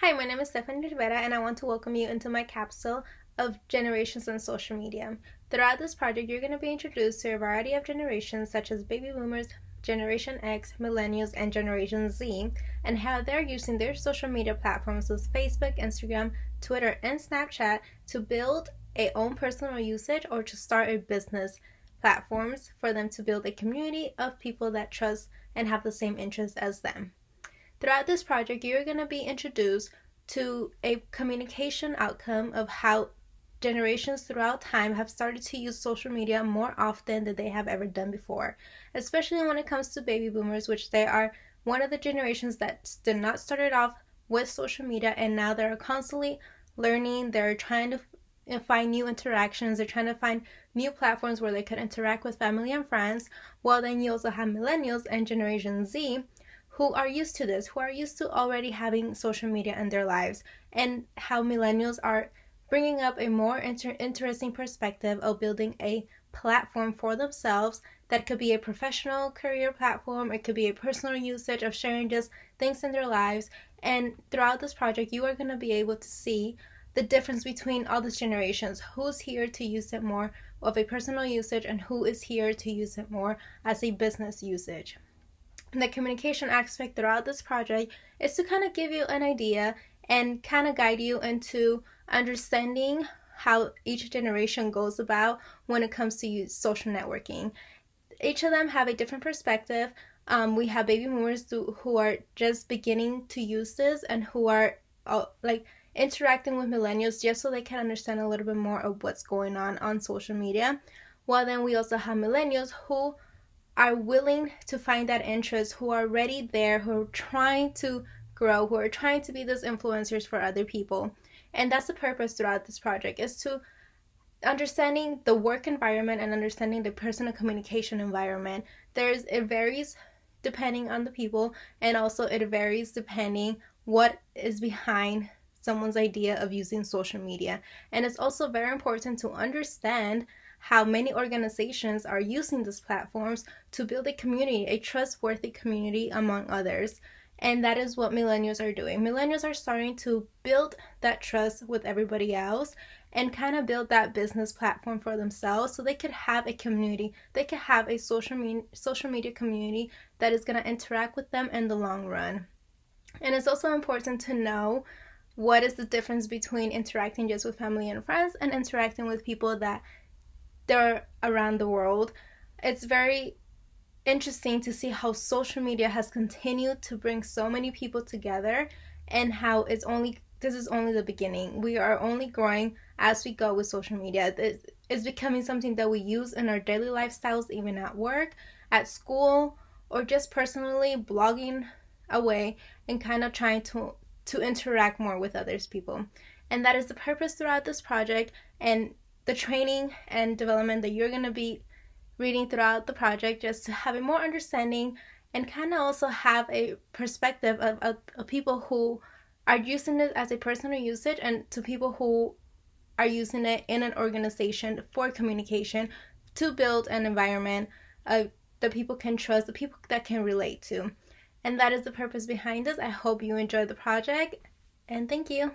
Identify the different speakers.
Speaker 1: Hi, my name is Stephanie Rivera, and I want to welcome you into my capsule of generations on social media. Throughout this project, you're going to be introduced to a variety of generations such as baby boomers, Generation X, millennials, and Generation Z, and how they're using their social media platforms such as Facebook, Instagram, Twitter, and Snapchat to build a own personal usage or to start a business platforms for them to build a community of people that trust and have the same interests as them. Throughout this project, you're going to be introduced to a communication outcome of how generations throughout time have started to use social media more often than they have ever done before, especially when it comes to baby boomers, which they are one of the generations that did not start off with social media, and now they're constantly learning. They're trying to find new interactions. They're trying to find new platforms where they could interact with family and friends. Well, then you also have millennials and Generation Z who are used to this, who are used to already having social media in their lives, and how millennials are bringing up a more interesting perspective of building a platform for themselves that could be a professional career platform, it could be a personal usage of sharing just things in their lives. And throughout this project, you are going to be able to see the difference between all these generations, who's here to use it more of a personal usage and who is here to use it more as a business usage. The communication aspect throughout this project is to kind of give you an idea and kind of guide you into understanding how each generation goes about when it comes to use social networking. Each of them have a different perspective. We have baby boomers who are just beginning to use this and who are like interacting with millennials just so they can understand a little bit more of what's going on social media. While then we also have millennials who are willing to find that interest, who are already there, who are trying to grow, who are trying to be those influencers for other people. And that's the purpose throughout this project, is to understanding the work environment and understanding the personal communication environment. It varies depending on the people, and also it varies depending what is behind someone's idea of using social media. And it's also very important to understand how many organizations are using these platforms to build a community, a trustworthy community among others. And that is what millennials are doing. Millennials are starting to build that trust with everybody else and kind of build that business platform for themselves so they could have a community. They could have a social media community that is going to interact with them in the long run. And it's also important to know what is the difference between interacting just with family and friends and interacting with people that they're around the world. It's very interesting to see how social media has continued to bring so many people together, and how this is only the beginning. We are only growing as we go with social media. It's becoming something that we use in our daily lifestyles, even at work, at school, or just personally blogging away and kind of trying to interact more with others people. And that is the purpose throughout this project, and the training and development that you're going to be reading throughout the project, just to have a more understanding and kind of also have a perspective of people who are using it as a personal usage, and to people who are using it in an organization for communication to build an environment that people can trust, the people that can relate to. And that is the purpose behind this. I hope you enjoy the project, and thank you.